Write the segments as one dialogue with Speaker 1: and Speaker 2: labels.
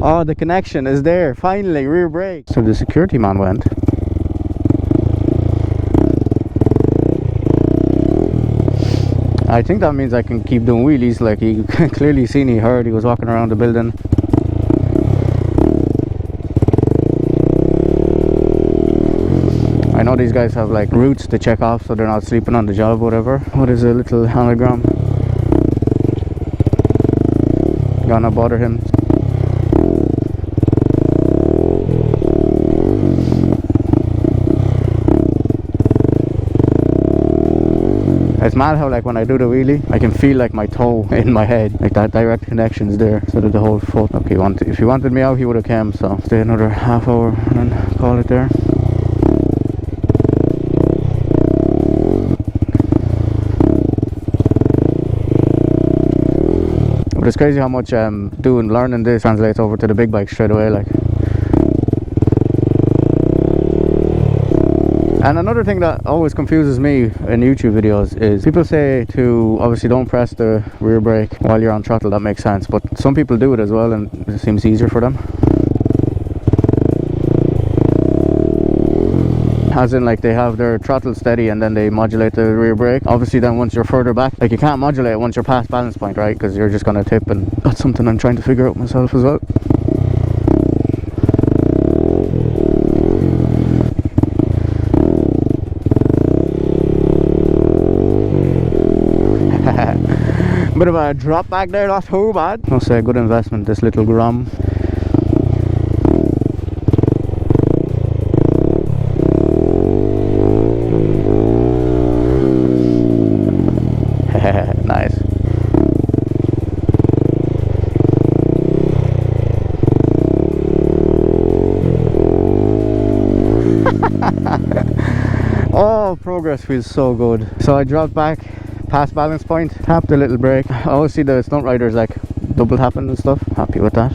Speaker 1: Oh, the connection is there. Finally, rear brake. So the security man went. I think that means I can keep doing wheelies. Like, he clearly seen, he heard, he was walking around the building. I know these guys have like routes to check off so they're not sleeping on the job or whatever. What is a little Honda Grom? Gonna bother him. It's mad how like when I do the wheelie I can feel like my toe in my head, like that direct connection is there, so that the whole foot. Okay, if he wanted me out he would have came, so stay another half hour and then call it there. But it's crazy how much learning this translates over to the big bike straight away, like. And another thing that always confuses me in YouTube videos is people say to obviously don't press the rear brake while you're on throttle. That makes sense, but some people do it as well and it seems easier for them. As in, like, they have their throttle steady and then they modulate the rear brake. Obviously then once you're further back, like, you can't modulate it once you're past balance point, right? Because you're just going to tip, and that's something I'm trying to figure out myself as well. Bit of a drop back there, not too bad. Must say a good investment, this little Grom. Nice. Oh, progress feels so good. So I dropped back past balance point, tapped the little brake. I always see the stunt riders like double tapping and stuff. Happy with that.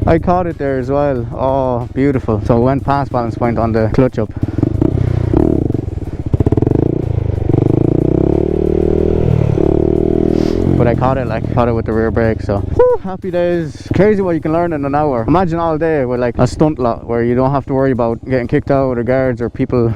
Speaker 1: I caught it there as well. Oh, beautiful. So I went past balance point on the clutch up. But I caught it with the rear brake, so whew, happy days. Crazy what you can learn in an hour. Imagine all day with like a stunt lot where you don't have to worry about getting kicked out or guards or people.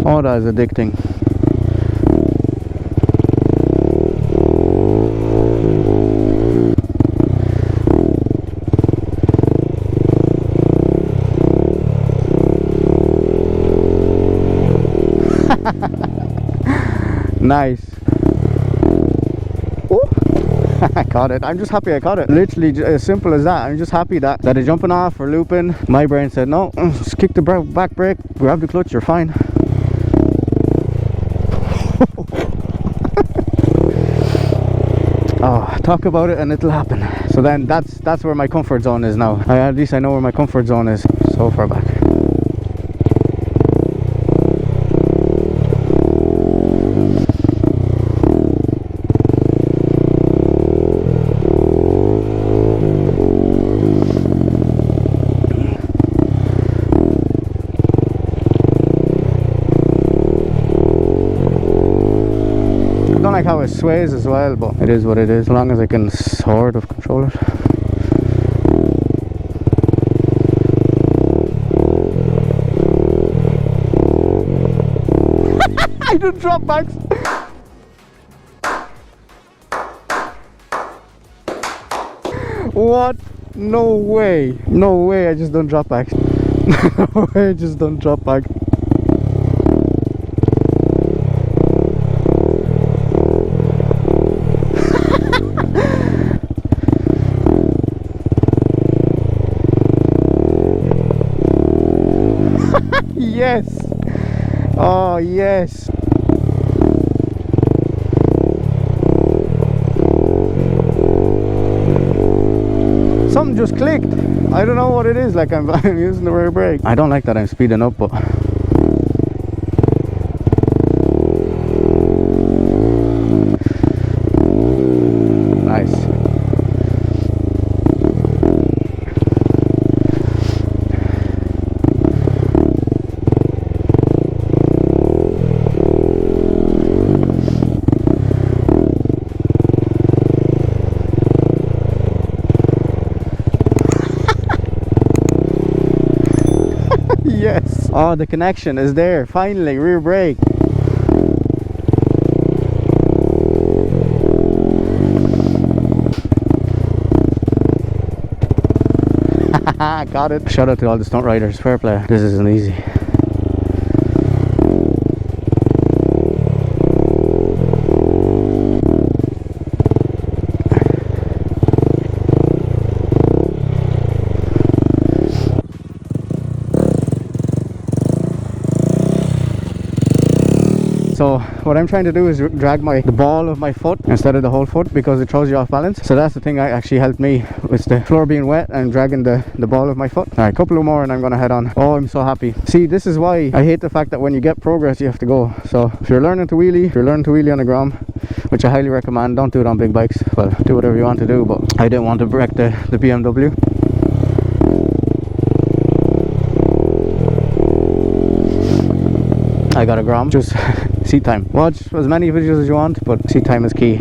Speaker 1: Oh, that is addicting. Nice. I caught it. I'm just happy I caught it. Literally as simple as that. I'm just happy that it's jumping off or looping. My brain said no, just kick the back brake, grab the clutch, you're fine. Oh, talk about it and it'll happen. So then that's where my comfort zone is now. At least I know where my comfort zone is. So far back. I don't like how it sways as well, but it is what it is, as long as I can sort of control it. I did drop backs. What? No way. No way I just done drop backs. No way I just done drop back. Yes. Oh yes. Something just clicked. I don't know what it is. Like I'm using the rear brake. I don't like that I'm speeding up, but Yes. Oh, the connection is there. Finally, rear brake. Got it. Shout out to all the stunt riders. Fair play. This isn't easy. So what I'm trying to do is drag the ball of my foot instead of the whole foot, because it throws you off balance. So that's the thing that actually helped me, with the floor being wet and dragging the ball of my foot. All right, a couple of more and I'm gonna head on. Oh, I'm so happy. See, this is why I hate the fact that when you get progress you have to go. So if you're learning to wheelie on a Grom, which I highly recommend, don't do it on big bikes. Well, do whatever you want to do, but I didn't want to wreck the BMW. I got a Grom. Just seat time. Watch as many videos as you want, but seat time is key.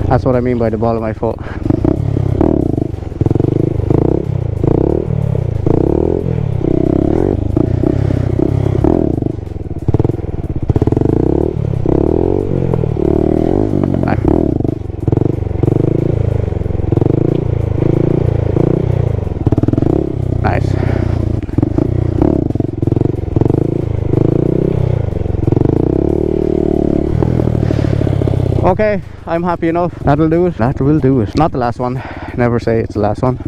Speaker 1: That's what I mean by the ball of my foot. Nice. Okay, I'm happy enough. That'll do it. That will do it. Not the last one. Never say it's the last one.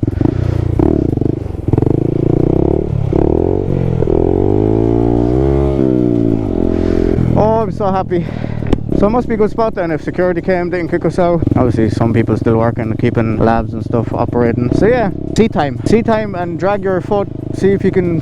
Speaker 1: Oh, I'm so happy. So it must be a good spot then if security came, didn't kick us out. Obviously some people still working, keeping labs and stuff operating. So yeah, seat time and drag your foot. See if you can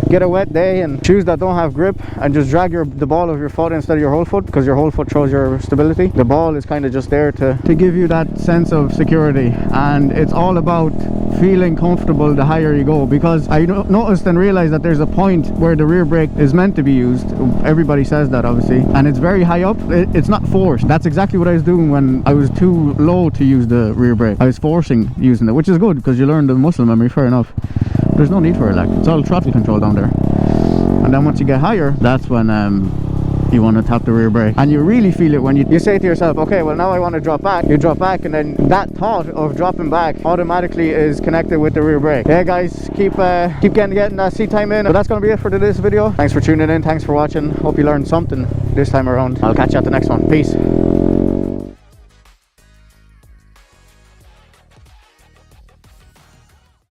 Speaker 1: get a wet day and shoes that don't have grip, and just drag the ball of your foot instead of your whole foot, because your whole foot shows your stability. The ball is kind of just there to give you that sense of security, and it's all about feeling comfortable the higher you go, because I noticed and realized that there's a point where the rear brake is meant to be used. Everybody says that obviously, and it's very high up. It's not forced. That's exactly what I was doing when I was too low to use the rear brake. I was forcing using it, which is good because you learn the muscle memory. Fair enough. There's no need for it, like it's all throttle control down there. And then once you get higher, that's when you want to tap the rear brake, and you really feel it when you say to yourself, okay, well now I want to drop back. You drop back, and then that thought of dropping back automatically is connected with the rear brake. Yeah guys, keep getting that seat time in. So that's going to be it for today's video. Thanks for tuning in, thanks for watching. Hope you learned something this time around. I'll catch you at the next one. Peace.